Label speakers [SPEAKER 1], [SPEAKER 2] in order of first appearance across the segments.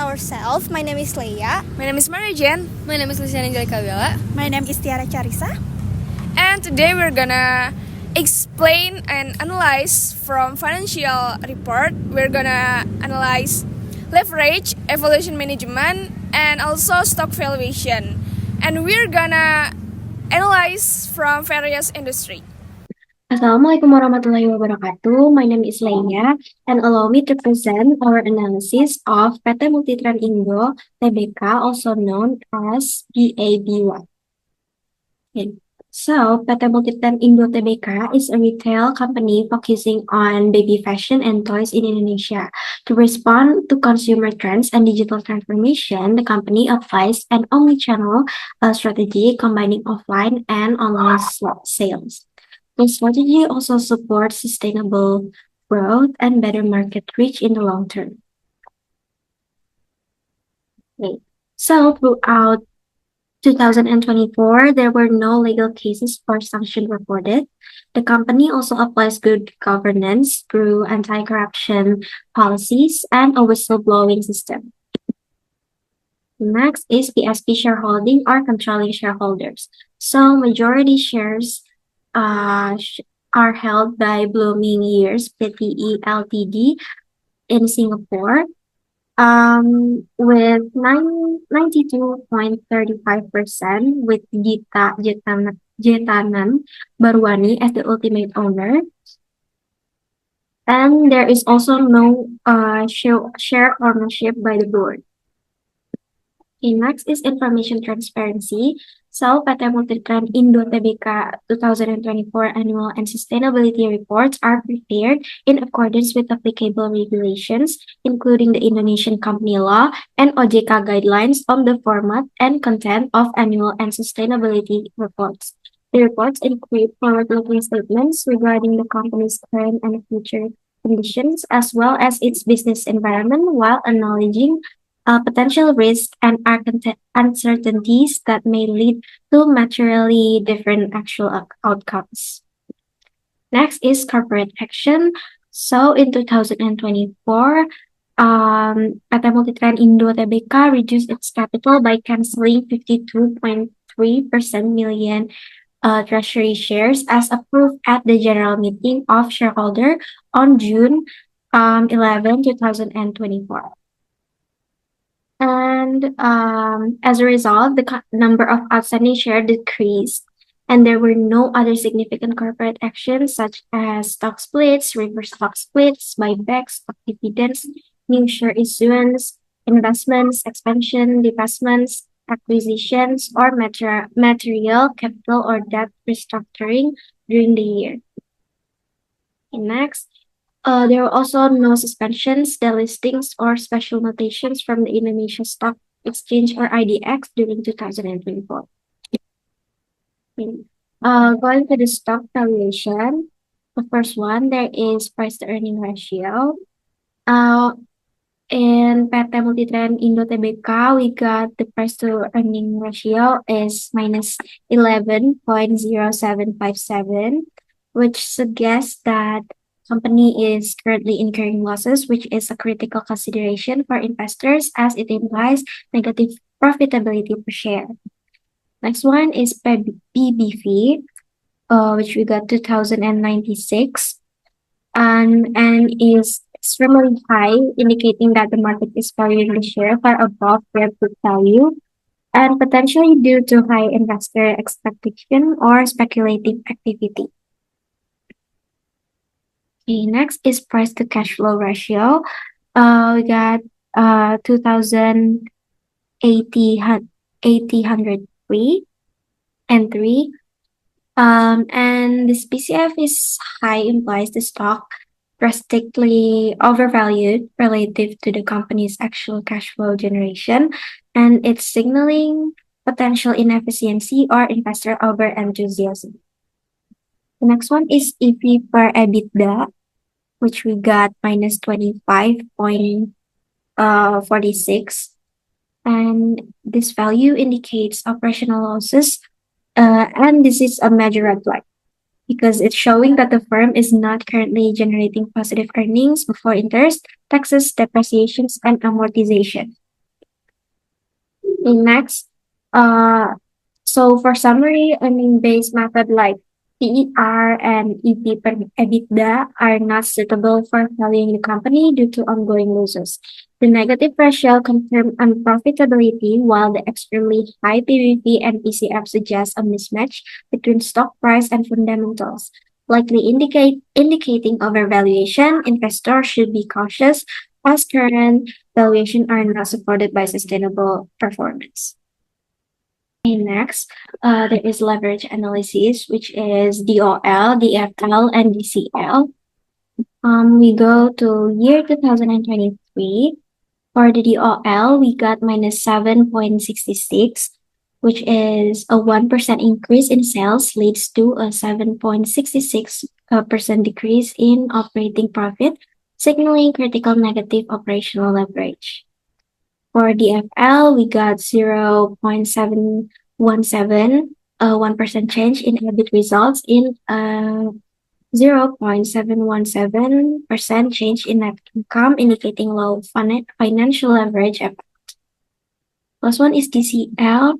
[SPEAKER 1] ourselves. My name is Leia.
[SPEAKER 2] My name is Jeanne.
[SPEAKER 3] My name is Lusiana, Angelica.
[SPEAKER 4] My name is Tiara Carrissa.
[SPEAKER 2] And today we're gonna explain and analyze from financial report. We're gonna analyze leverage, evaluation management, and also stock valuation. And we're gonna analyze from various industry.
[SPEAKER 5] Assalamualaikum warahmatullahi wabarakatuh. My name is Leia, and allow me to present our analysis of PT Multitrend Indo Tbk, also known as PABY. Okay. So, PT Multitrend Indo Tbk is a retail company focusing on baby fashion and toys in Indonesia. To respond to consumer trends and digital transformation, the company applies an omnichannel strategy combining offline and online sales. The strategy also supports sustainable growth and better market reach in the long term. Okay. So throughout 2024, there were no legal cases or sanctions reported. The company also applies good governance through anti-corruption policies and a whistleblowing system. Next is PSP shareholding or controlling shareholders. So majority shares are held by Blooming Years Pte Ltd in Singapore, with 92.35% with Jetanan Barwani as the ultimate owner. And there is also no share ownership by the board. Okay, next is information transparency. So, PT Multitrend Indo Tbk 2024 annual and sustainability reports are prepared in accordance with applicable regulations, including the Indonesian Company Law and OJK guidelines on the format and content of annual and sustainability reports. The reports include forward-looking statements regarding the company's current and future conditions, as well as its business environment, while acknowledging potential risks and uncertainties that may lead to materially different actual outcomes. Next is corporate action. So in 2024, PT Multitrend Indo Tbk reduced its capital by canceling 52.3% million treasury shares as approved at the general meeting of shareholder on June 11, 2024. And as a result, the number of outstanding shares decreased, and there were no other significant corporate actions such as stock splits, reverse stock splits, buybacks, stock dividends, new share issuance, investments, expansion, divestments, acquisitions, or material capital or debt restructuring during the year. Okay, next. There were also no suspensions, delistings, or special notations from the Indonesia Stock Exchange or IDX during 2024. Going to the stock valuation, the first one, there is price-to-earning ratio. In PT Multitrend Indo Tbk, we got the price-to-earning ratio is minus 11.0757, which suggests that company is currently incurring losses, which is a critical consideration for investors as it implies negative profitability per share. Next one is PBV, which we got 2096, and is extremely high, indicating that the market is valuing the share far above their book value, and potentially due to high investor expectation or speculative activity. Okay, next is price to cash flow ratio. We got 2,803 and 3. And this PCF is high, implies the stock drastically overvalued relative to the company's actual cash flow generation, and it's signaling potential inefficiency or investor over enthusiasm. The next one is EV per EBITDA, which we got minus 25.46. And this value indicates operational losses. And this is a major red flag because it's showing that the firm is not currently generating positive earnings before interest, taxes, depreciations, and amortization. Next, so for summary, earning-based method like PER and EV per EBITDA are not suitable for valuing the company due to ongoing losses. The negative ratio confirm unprofitability, while the extremely high PBV and PCF suggest a mismatch between stock price and fundamentals, likely indicating overvaluation. Investors should be cautious as current valuation are not supported by sustainable performance. Okay, next, there is leverage analysis, which is DOL, DFL, and DCL. We go to year 2023. For the DOL, we got minus 7.66, which is a 1% increase in sales leads to a 7.66% decrease in operating profit, signaling critical negative operational leverage. For DFL, we got 0.717, a 1% change in EBIT results in a 0.717% change in net income, indicating low financial leverage effect. Last one is DCL.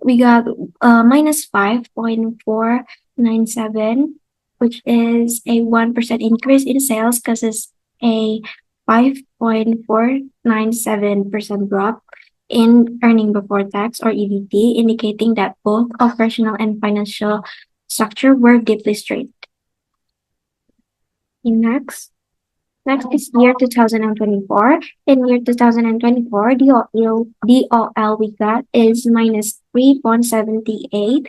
[SPEAKER 5] We got minus 5.497, which is a 1% increase in sales causes a 5.497% drop in earning before tax or EBT, indicating that both operational and financial structure were deeply strained. Next is year 2024. In year 2024, DOL we got is minus 3.78,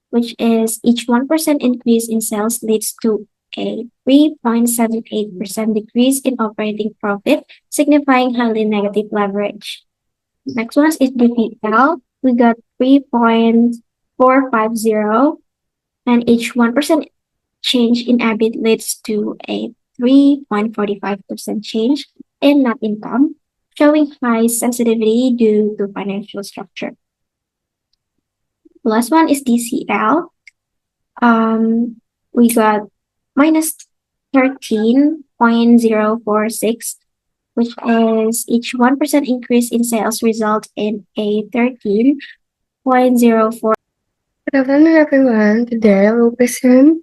[SPEAKER 5] which is each 1% increase in sales leads to a 3.78% decrease in operating profit, signifying highly negative leverage. Next one is DPL. We got 3.450, and each 1% change in EBIT leads to a 3.45% change in net income, showing high sensitivity due to financial structure. The last one is DCL. We got minus 13.046, which is each 1% increase in sales result in a 13.04.
[SPEAKER 3] Good afternoon, everyone. Today I will present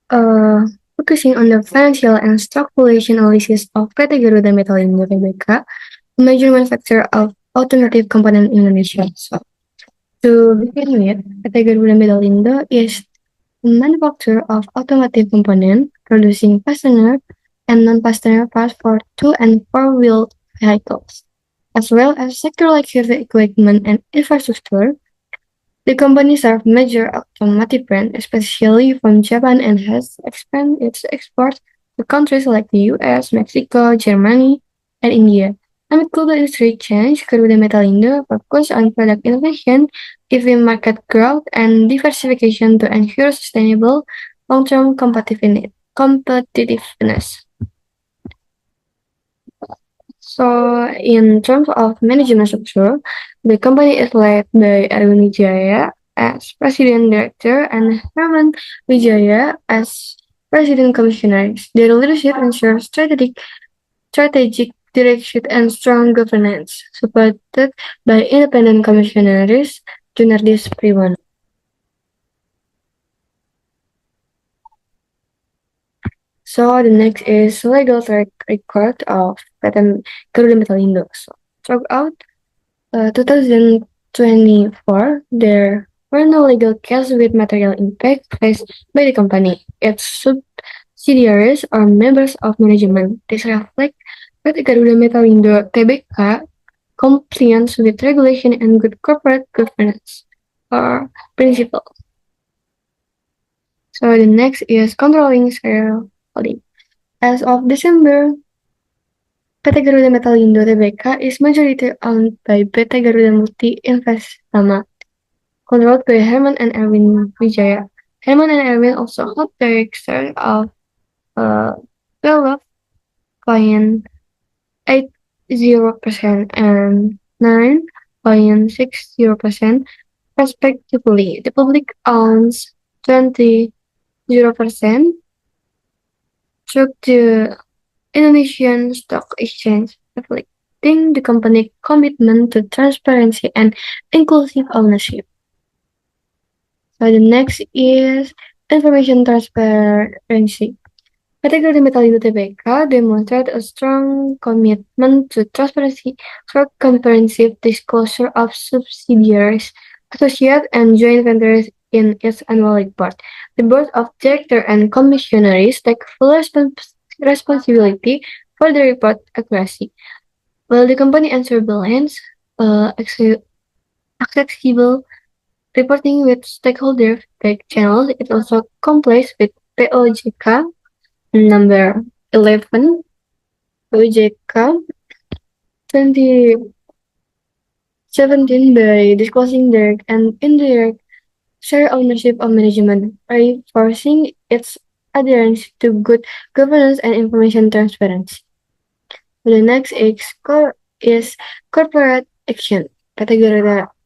[SPEAKER 3] focusing on the financial and stock valuation analysis of PT Garuda Metalindo Tbk, a major manufacturer of automotive component in Indonesia. So, to begin with, PT Garuda Metalindo is a manufacturer of automotive component producing fastener and non-fastener parts for 2- and 4-wheel vehicles, as well as sector like heavy equipment and infrastructure. The company serves major automotive brands, especially from Japan, and has expanded its exports to countries like the US, Mexico, Germany, and India. Amid global industry change, Garuda Metalindo focused on product innovation, EV market growth, and diversification to ensure sustainable long-term competitiveness. So, in terms of management structure, the company is led by Erwin Wijaya as President Director and Herman Wijaya as President Commissioners. Their leadership ensures strategic direction and strong governance, supported by independent commissioners, Junardis Priwan. So the next is legal track record of PT Garuda Metalindo. So throughout 2024, there were no legal cases with material impact faced by the company, its subsidiaries, or members of management. This reflects PT Garuda Metalindo Tbk compliance with regulation and good corporate governance or principle. So the next is controlling shareholding. As of December, PT Garuda Metalindo Tbk is majority owned by PT Garuda Multi Investama, controlled by Herman and Erwin Wijaya. Herman and Erwin also hold direct share of 12.80% and 9.60% respectively. The public owns 20% through the Indonesian Stock Exchange Republic. reflecting the company's commitment to transparency and inclusive ownership. So the next is information transparency. Category Metal UTBK demonstrate a strong commitment to transparency through comprehensive disclosure of subsidiaries, associates, and joint ventures in its annual report. The board of directors and commissioners take full responsibility for the report accuracy. While the company ensures balance, accessible reporting with stakeholder feedback channels, it also complies with POJK number 11, POJK 2017 by disclosing direct and indirect share ownership of management, reinforcing its adherence to good governance and information transparency. The next is corporate action. Category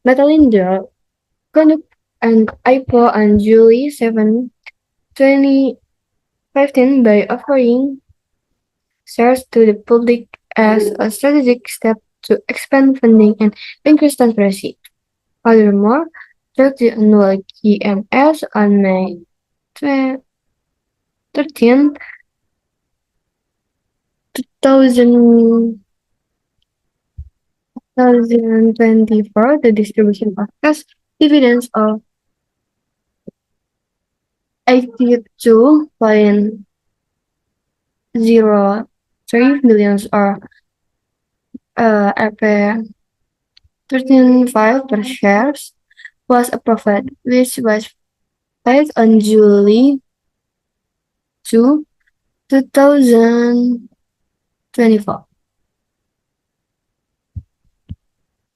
[SPEAKER 3] Metalindo conduct an IPO on July 7, 2015 by offering shares to the public as a strategic step to expand funding and increase transparency. Furthermore, through the annual GMS on May 13, 2024, the distribution of cash dividends of 82.03 million or Rp 13.5 per shares was approved, which was paid on July 2, 2024.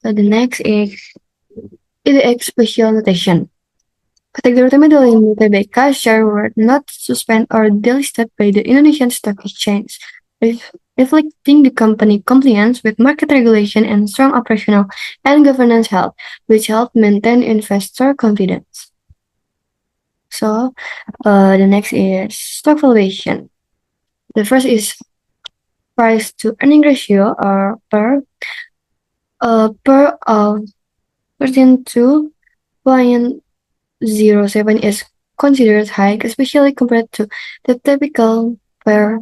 [SPEAKER 3] So the next is EDX special notation. Category Medallion UTBK share were not suspended or delisted by the Indonesian Stock Exchange, reflecting the company compliance with market regulation and strong operational and governance health, which help maintain investor confidence. So the next is stock valuation. The first is price to earning ratio or per of 13.07 is considered high, especially compared to the typical per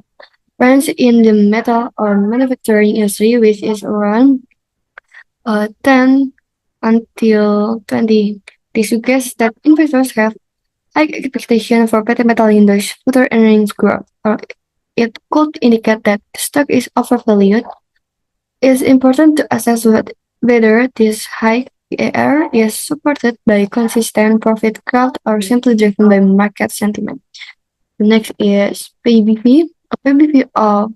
[SPEAKER 3] range in the metal or manufacturing industry, which is around 10 until 20. This suggests that investors have high expectation for PT Metallindo's future earnings growth, or it could indicate that the stock is overvalued. It's important to assess whether this high PAR is supported by consistent profit growth or simply driven by market sentiment. The next is PBV. A PBV of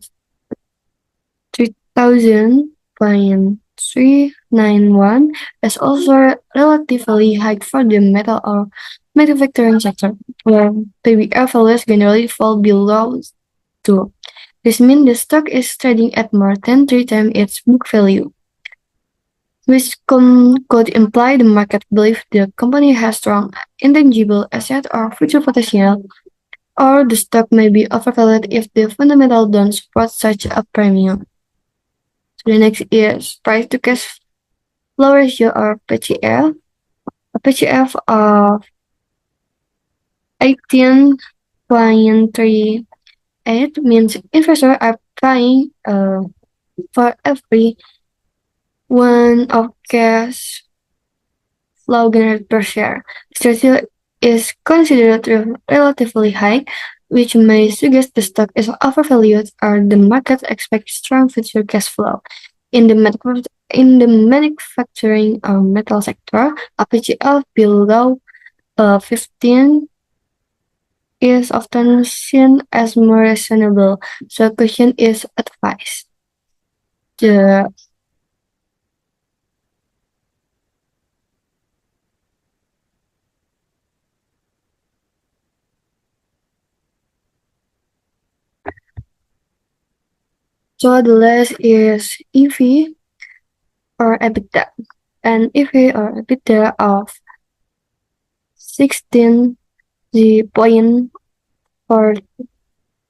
[SPEAKER 3] 3,391 is also relatively high for the metal or manufacturing sector, where PBR values generally fall below 2. This means the stock is trading at more than 3 times its book value, which could imply the market believes the company has strong intangible asset or future potential, or the stock may be overvalued if the fundamentals don't support such a premium. So the next is price to cash flow ratio or PCF. A PCF of 18.38 means investors are paying for every one of cash flow generated per share. This ratio is considered relatively high, which may suggest the stock is overvalued or the market expects strong future cash flow. In the manufacturing or metal sector, a PCF below 15 is often seen as more reasonable, so caution is advised. So the last is EV or EBITDA. An EV or EBITDA of 16.4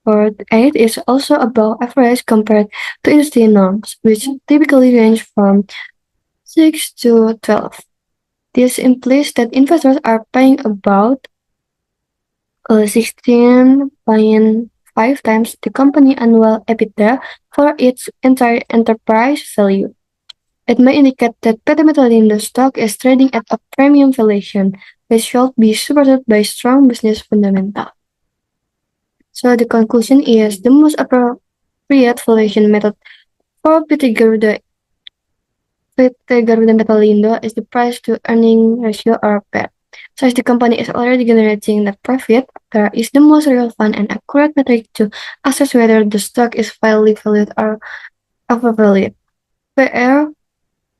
[SPEAKER 3] Report 8 is also above average compared to industry norms, which typically range from 6 to 12. This implies that investors are paying about 16.5 times the company annual EBITDA for its entire enterprise value. It may indicate that PT Metalindo stock is trading at a premium valuation, which should be supported by strong business fundamentals. So the conclusion is the most appropriate valuation method for PT Garuda Metalindo is the price to earning ratio or PER. Since the company is already generating net profit, PER is the most relevant and accurate metric to assess whether the stock is fairly valued or overvalued. PER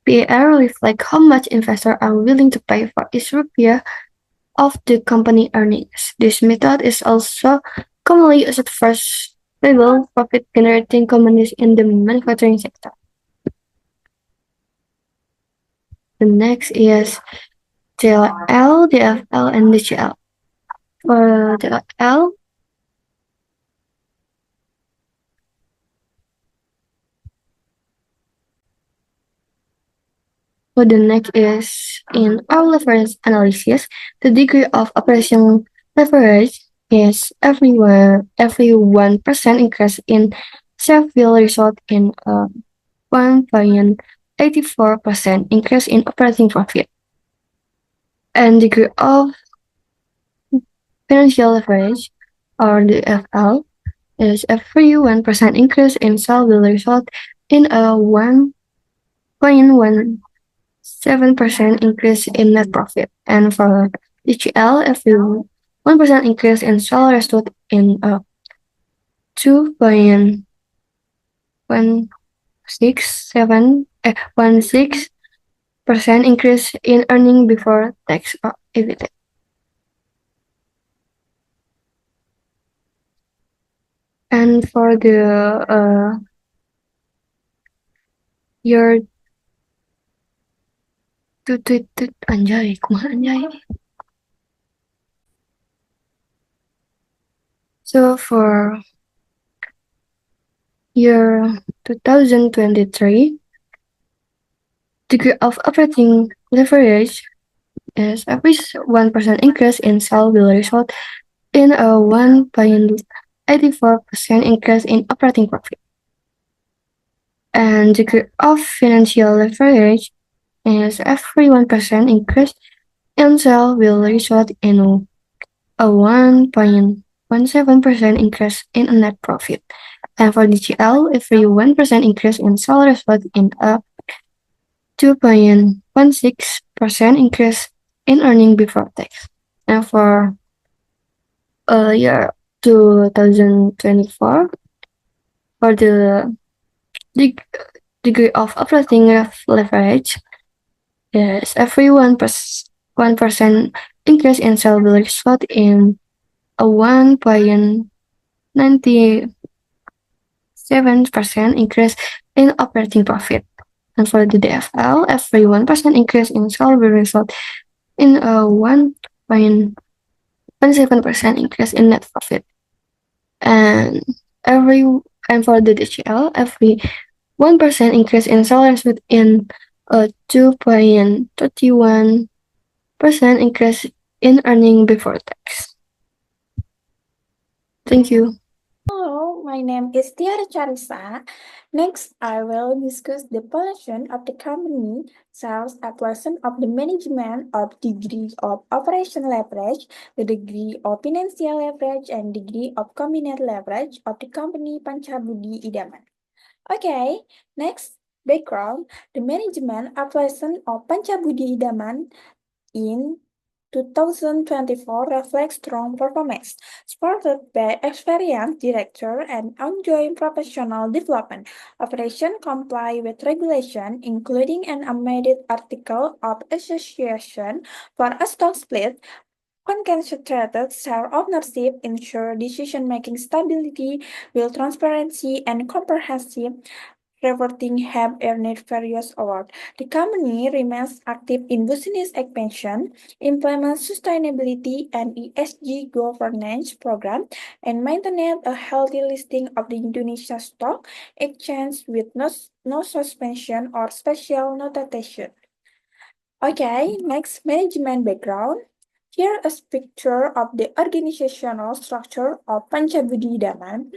[SPEAKER 3] PER reflects how much investors are willing to pay for each rupiah of the company earnings. This method is also commonly used for stable profit-generating companies in the manufacturing sector. The next is TLL, DFL, and DCL. For TLL, so the next is in our leverage analysis, the degree of operational leverage is every 1% increase in sales will result in a 1.84% increase in operating profit. And degree of financial leverage, or the FL, is every 1% increase in sales will result in a 1.17% increase in net profit. And for DCL, every 1% increase in sales result in a 2.16% increase in earning before tax or EBITDA. And for the year anjay, kumaha anjay. So for year 2023, degree of operating leverage is every 1% increase in sales will result in a 1.84% increase in operating profit. And degree of financial leverage is every 1% increase in sales will result in a 1.17% increase in net profit. And for DCL, every 1% increase in sales result in a 2.16% increase in earning before tax. And for year 2024, for the degree of operating leverage is every 1% increase in sales will result in a 1.97% increase in operating profit. And for the DFL, every 1% increase in sales will result in a 1.17% increase in net profit. And for the DCL, every 1% increase in sales result in a 2.31% increase in earning before tax. Thank you.
[SPEAKER 4] Hello, my name is Tiara Carrissa. Next, I will discuss the position of the company, sales, a portion of the management of degree of operational leverage, the degree of financial leverage, and degree of combined leverage of the company Panchabudi Idaman. Okay, next, background. The management operation of Panchabudi Idaman in 2024 reflects strong performance, supported by experienced director and ongoing professional development. Operation comply with regulation, including an amended article of association for a stock split. Concentrated share ownership ensure decision-making stability, with transparency and comprehensive reporting have earned various awards. The company remains active in business expansion, implements sustainability and ESG governance program, and maintains a healthy listing of the Indonesia Stock Exchange with no suspension or special notation. Okay, next management background. Here is a picture of the organizational structure of Panchabudi Daman.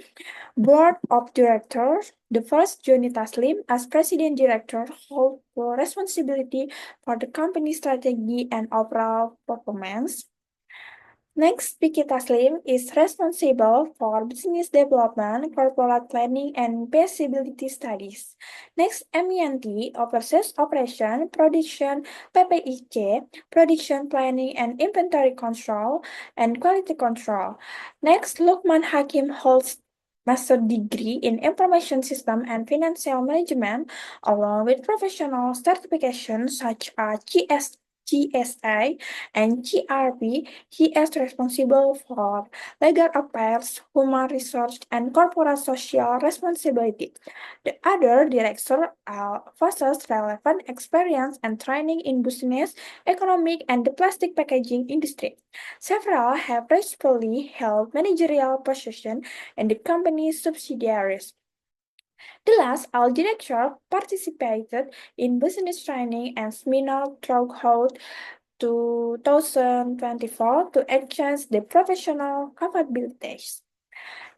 [SPEAKER 4] Board of Directors. The first, Joni Taslim, as President Director, holds full responsibility for the company strategy and overall performance. Next, Vicky Taslim is responsible for business development, corporate planning, and feasibility studies. Next, MENT oversees operation, production, PPIC, production planning and inventory control, and quality control. Next, Lukman Hakim holds master degree in information system and financial management, along with professional certifications such as GSI and GRP. He is responsible for legal affairs, human resource, and corporate social responsibility. The other director possesses relevant experience and training in business, economic, and the plastic packaging industry. Several have recently held managerial positions in the company's subsidiaries. The last, our director participated in business training and seminar throughout 2024 to enhance the professional capabilities.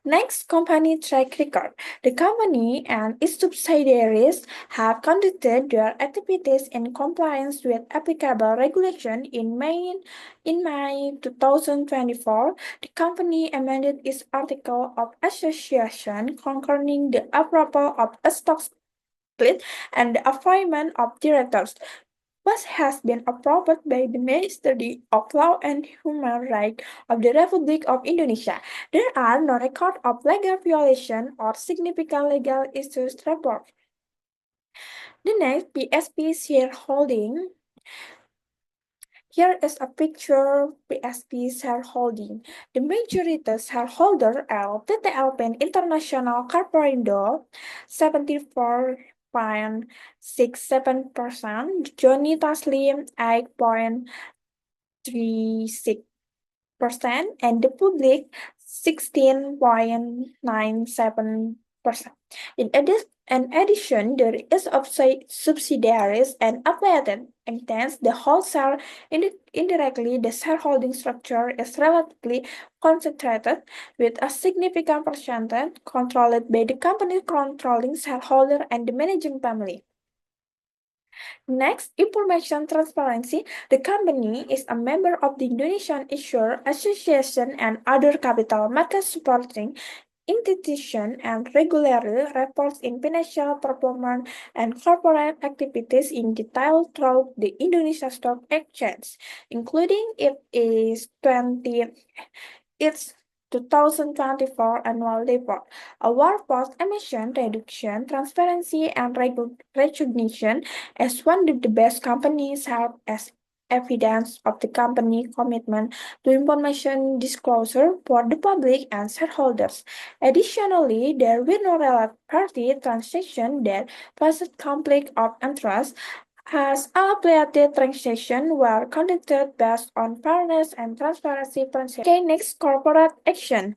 [SPEAKER 4] Next, company track record. The company and its subsidiaries have conducted their activities in compliance with applicable regulation. In May 2024, the company amended its article of association concerning the approval of a stock split and the appointment of directors, which has been approved by the Ministry of Law and Human Rights of the Republic of Indonesia. There are no records of legal violation or significant legal issues reported. The next, PSP shareholding. Here is a picture PSP shareholding. The majority shareholder are TTLPN International Corporando, 74.67%, Johnny Taslim, 8.36%, and the public, 16.97%. In addition, there is subsidiaries and affiliated entities. The wholesale indirectly, the shareholding structure is relatively concentrated, with a significant percentage controlled by the company controlling shareholder and the managing family. Next, information transparency. The company is a member of the Indonesian Issuer Association and other capital market supporting institution and regularly reports in financial performance and corporate activities in detail through the Indonesia Stock Exchange, including its 2024 annual report. A workforce emission reduction, transparency, and recognition as one of the best companies serve as evidence of the company commitment to information disclosure for the public and shareholders. Additionally, there were no relevant party transactions that posed conflict of interest, as all affiliated transactions were conducted based on fairness and transparency principles. Okay, next, corporate action.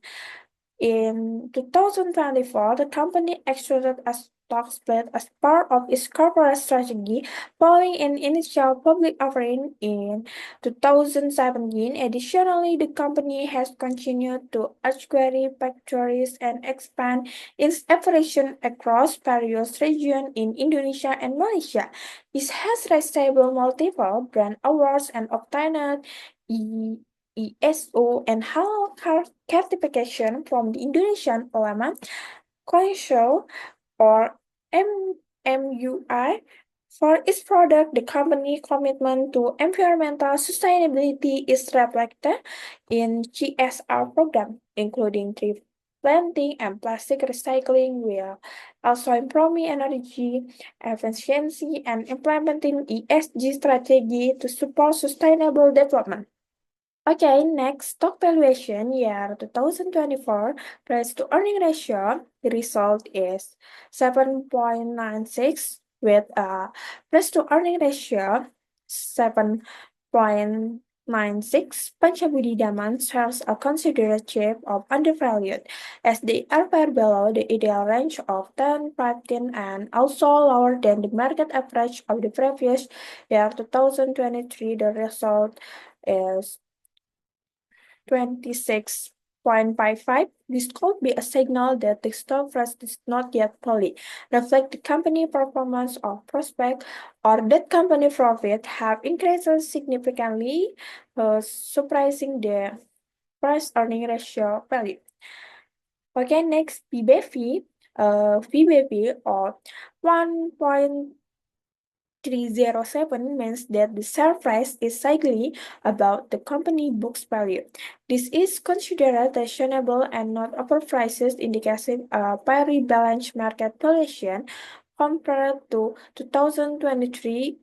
[SPEAKER 4] In 2024, the company executed a stock split as part of its corporate strategy following an initial public offering in 2017. Additionally, the company has continued to acquire factories and expand its operations across various regions in Indonesia and Malaysia. It has received multiple brand awards and obtained ESO and halal certification from the Indonesian Ulama Council or MUI. For its product, the company commitment to environmental sustainability is reflected in CSR program, including tree planting and plastic recycling, will also improve energy efficiency and implementing ESG strategy to support sustainable development. Okay, next stock valuation year 2024 price to earning ratio. The result is 7.96 with a price to earning ratio 7.96. Panchabudi Daman shares are considered cheap or undervalued as they are far below the ideal range of 10, 15 and also lower than the market average of the previous year 2023. The result is 26.55. This could be a signal that the stock price is not yet fully reflect the company performance or prospect, or that company profit have increased significantly, surprising the price earning ratio value. Okay, next PBV, VBV or 1.307 means that the share price is slightly above the company book's value. This is considered reasonable and not overpriced, indicating a very balanced market valuation compared to 2023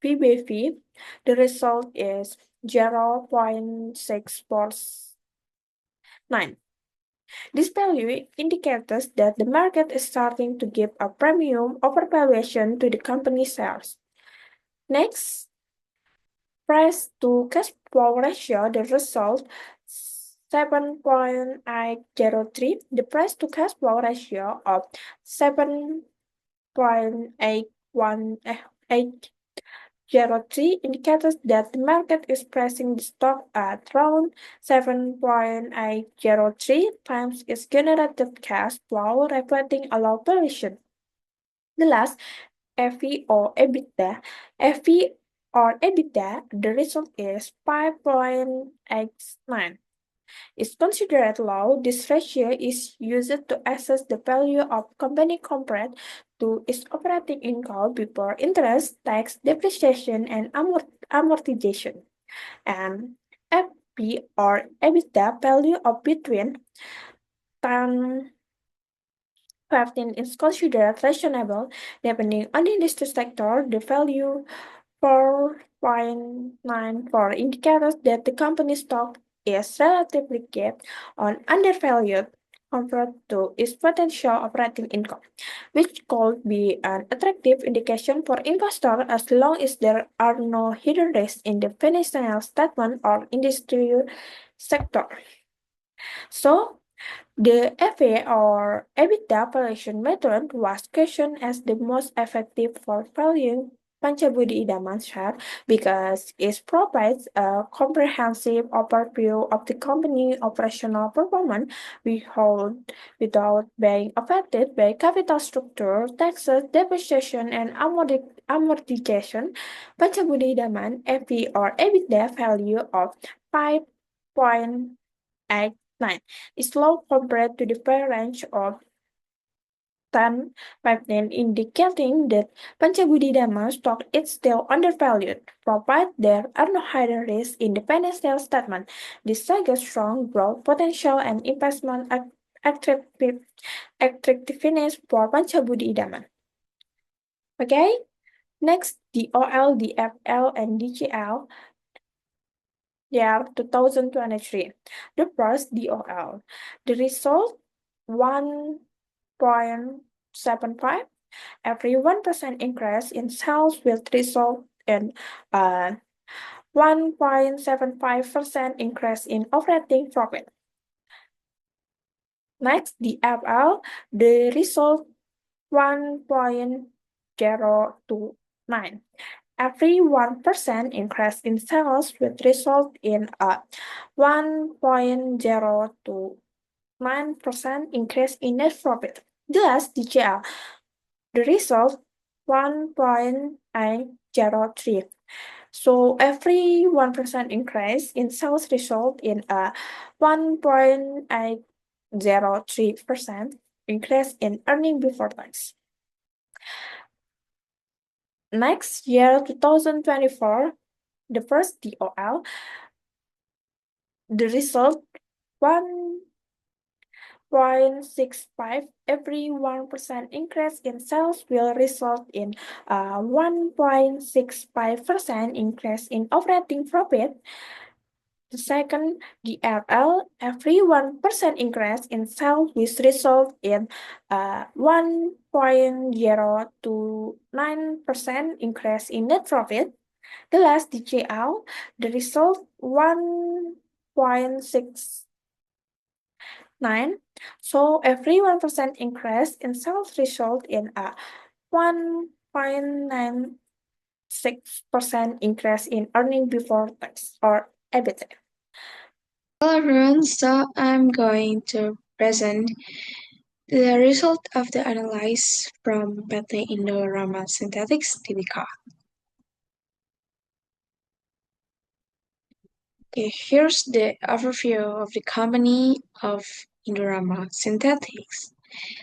[SPEAKER 4] PBV. The result is 0.649. This value indicates that the market is starting to give a premium overvaluation to the company shares. Next, price to cash flow ratio, the result 7.803. The price to cash flow ratio of 7.803 indicates that the market is pricing the stock at around 7.803 times its generated cash flow, reflecting a low valuation. The last, FE or EBITDA. FE or EBITDA, the result is 5.89. Is considered low. This ratio is used to assess the value of company compared to its operating income before interest, tax, depreciation, and amortization. And FP or EBITDA value of between 10 15 is considered reasonable. Depending on the industry sector, the value 4.94 indicates that the company's stock is relatively cheap or undervalued compared to its potential operating income, which could be an attractive indication for investors as long as there are no hidden risks in the financial statement or industry sector. So, the FA or EBITDA valuation method was questioned as the most effective for valuing Panchabudi Idaman share because it provides a comprehensive overview of the company operational performance without being affected by capital structure, taxes, depreciation, and amortization. Panchabudi Idaman FE or EBITDA value of 5.89 is low compared to the fair range of 10 15, indicating that Panchabudi Dhamma stock is still undervalued, provided there are no hidden risks in the financial statement. This suggests strong growth potential and investment attractiveness for Panchabudi Dhamma. Okay, next DOL, DFL, and DGL. Year 2023. The first DOL. The result 1.75. Every 1% increase in sales will result in a 1.75% increase in operating profit. Next, the FL, the result 1.029. Every 1% increase in sales will result in a 1.029% increase in net profit. Thus, DCL, the result 1.803. So every 1% increase in sales result in a 1.803% increase in earning before tax. Next year, 2024, the first DOL, the result 1.65. Every 1% increase in sales will result in a 1.65% increase in operating profit. The second, DRL, every 1% increase in sales will result in a 1.0 to 9% increase in net profit. The last DJL, the result 1.69. So every 1% increase in sales result in a 1.96% increase in earning before tax or EBITDA.
[SPEAKER 6] Hello everyone, so I'm going to present the result of the analysis from PT Indorama Synthetics Tbk. Okay, here's the overview of the company of Indorama Synthetics.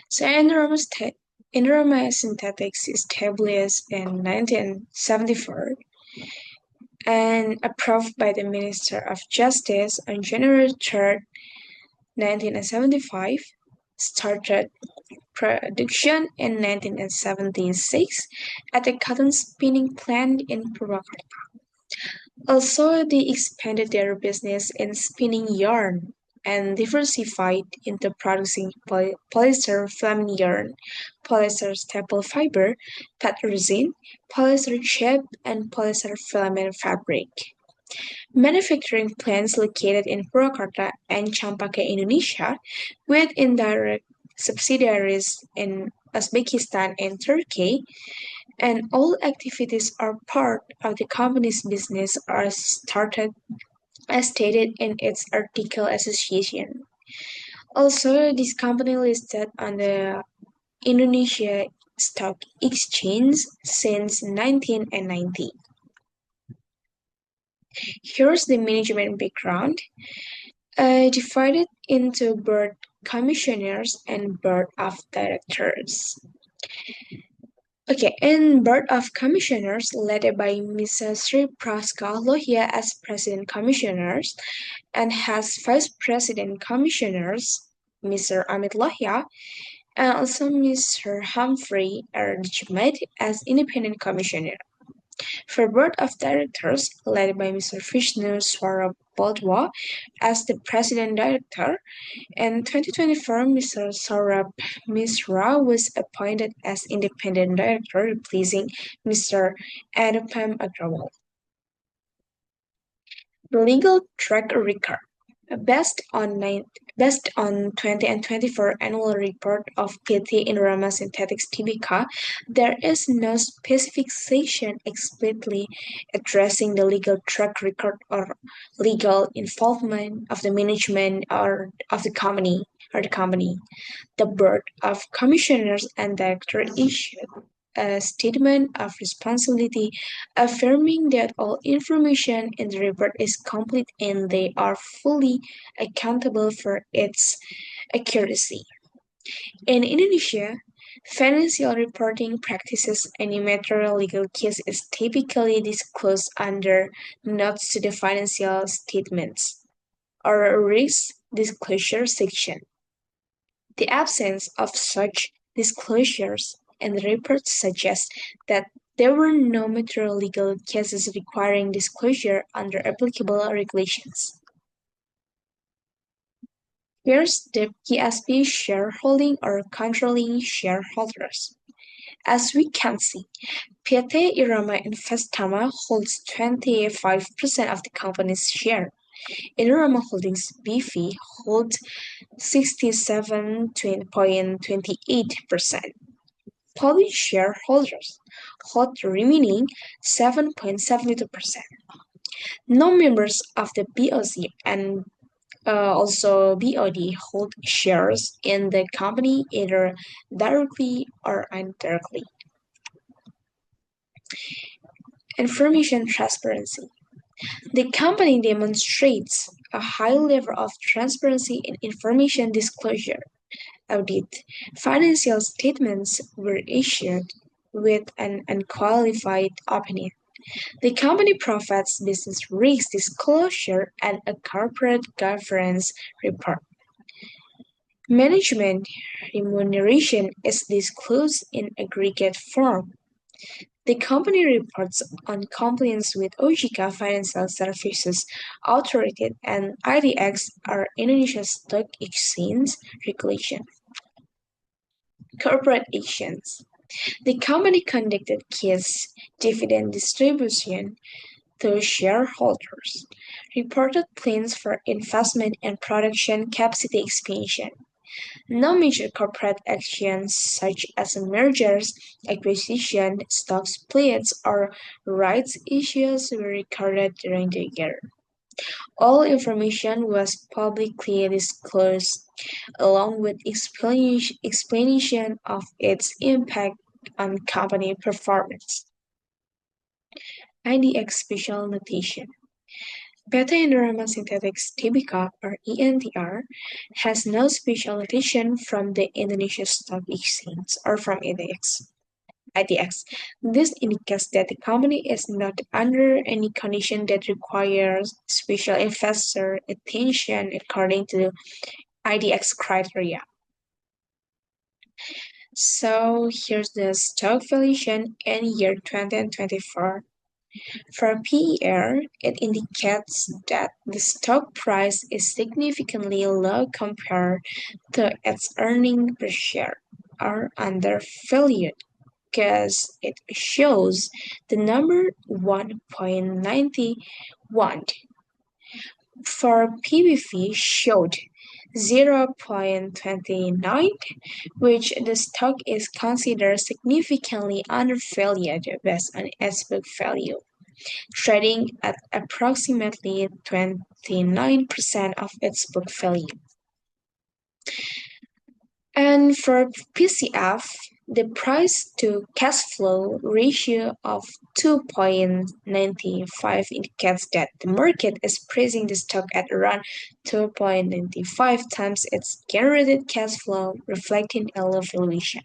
[SPEAKER 6] So Indorama Synthetics is established in 1974 and approved by the Minister of Justice on January 3rd, 1975, started production in 1976 at a cotton spinning plant in Purwakarta. Also, they expanded their business in spinning yarn and diversified into producing polyester filament yarn, polyester staple fiber, PET resin, polyester chip, and polyester filament fabric. Manufacturing plants located in Purwakarta and Champaka, Indonesia, with indirect subsidiaries in Uzbekistan and Turkey, and all activities are part of the company's business are started as stated in its article association. Also, this company listed on the Indonesia Stock Exchange since 1990. Here's the management background. Divided into board commissioners and board of directors. Okay, and board of commissioners led by Mrs. Sri Praska Lohia as president commissioners and has vice president commissioners, Mr. Amit Lohia, and also Mr. Humphrey R. Jmed as independent commissioner. For board of directors, led by Mr. Vishnu Swarabodwa as the president director, in 2024, Mr. Saurabh Misra was appointed as independent director, replacing Mr. Anupam Agrawal. The legal track record. Based on 20 and 24 annual report of PT Indorama Synthetics Tbk, there is no specific section explicitly addressing the legal track record or legal involvement of the management or of the company. The Board of Commissioners and Director issued a statement of responsibility affirming that all information in the report is complete and they are fully accountable for its accuracy. In Indonesia, financial reporting practices any material legal case is typically disclosed under notes to the financial statements or risk disclosure section. The absence of such disclosures in the report suggests that there were no material legal cases requiring disclosure under applicable regulations. Here's the PSP shareholding or controlling shareholders. As we can see, PT Irama Investama holds 25% of the company's share. Indorama Holdings BV holds 67.28%. Polish shareholders hold the remaining 7.72%. No members of the BOC and also BOD hold shares in the company either directly or indirectly. Information transparency. The company demonstrates a high level of transparency in information disclosure. Audit. Financial statements were issued with an unqualified opinion. The company provides business risk disclosure and a corporate governance report. Management remuneration is disclosed in aggregate form. The company reports on compliance with OJK Financial Services Authority and IDX are Indonesia's stock exchange regulation. Corporate actions. The company conducted cash dividend distribution to shareholders, reported plans for investment and production capacity expansion. No major corporate actions such as mergers, acquisition, stock splits, or rights issues were recorded during the year. All information was publicly disclosed, along with explanation of its impact on company performance. IDX Special Notation. Beta Endorama Synthetics Tbk or ENTR has no special notation from the Indonesia Stock Exchange or from IDX. This indicates that the company is not under any condition that requires special investor attention according to IDX criteria. So here's the stock valuation in year 2024. For PER, it indicates that the stock price is significantly low compared to its earnings per share, or undervalued, because it shows the number 1.91. For PBV showed 0.29, which the stock is considered significantly undervalued based on its book value, trading at approximately 29% of its book value. And for PCF, the price to cash flow ratio of 2.95 indicates that the market is pricing the stock at around 2.95 times its generated cash flow, reflecting a low valuation.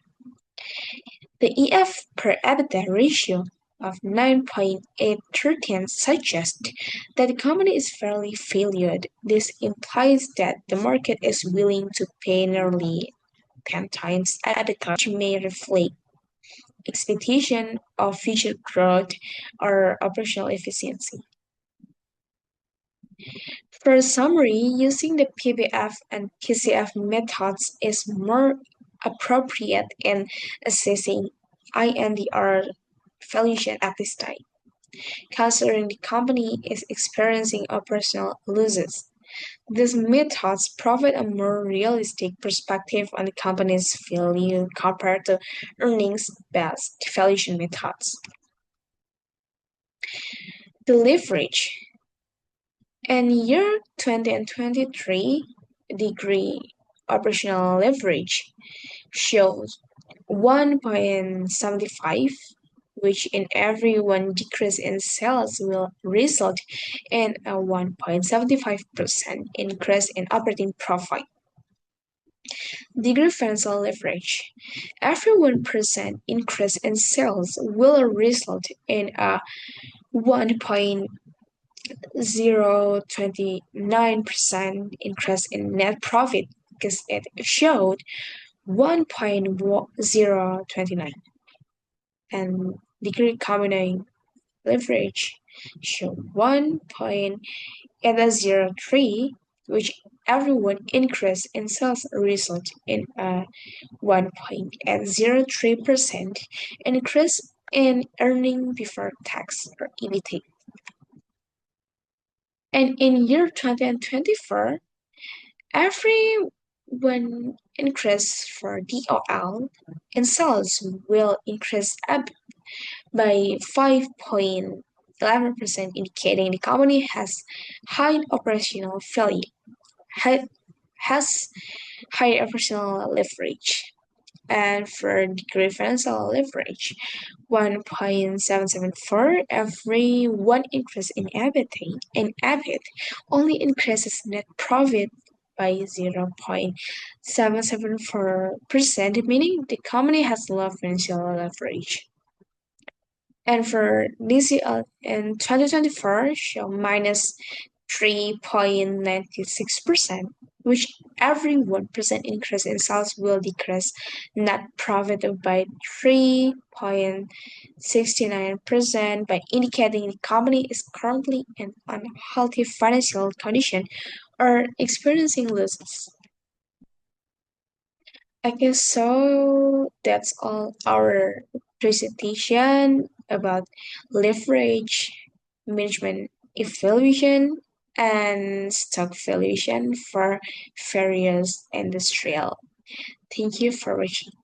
[SPEAKER 6] The EF per EBITDA ratio of 9.813 suggests that the company is fairly valued. This implies that the market is willing to pay nearly 10 times EBITDA, which may reflect expectation of future growth or operational efficiency. For summary, using the PBF and PCF methods is more appropriate in assessing INDR valuation at this time, considering the company is experiencing operational losses. These methods provide a more realistic perspective on the company's value compared to earnings-based valuation methods. The leverage. In year 2023, degree operational leverage shows 1.75, which in every one decrease in sales will result in a 1.75% increase in operating profit. Degree financial leverage. Every 1% increase in sales will result in a 1.029% increase in net profit, because it showed 1.029. And degree combined leverage show 1.803, which every one increase in sales result in a 1.803% increase in earning before tax or EBT. And in year 2024, every one increase for DOL in sales will increase up by 5.11%, indicating the company has high operational value, has high operational leverage. And for degree financial leverage, 1.774, every one increase in EBIT only increases net profit by 0.774%, meaning the company has low financial leverage. And for DCL in 2024 show minus 3.96%, which every 1% increase in sales will decrease net profit by 3.69% by indicating the company is currently in unhealthy financial condition or experiencing losses. Okay, so that's all our presentation about leverage management evaluation and stock valuation for various industrial. Thank you for watching.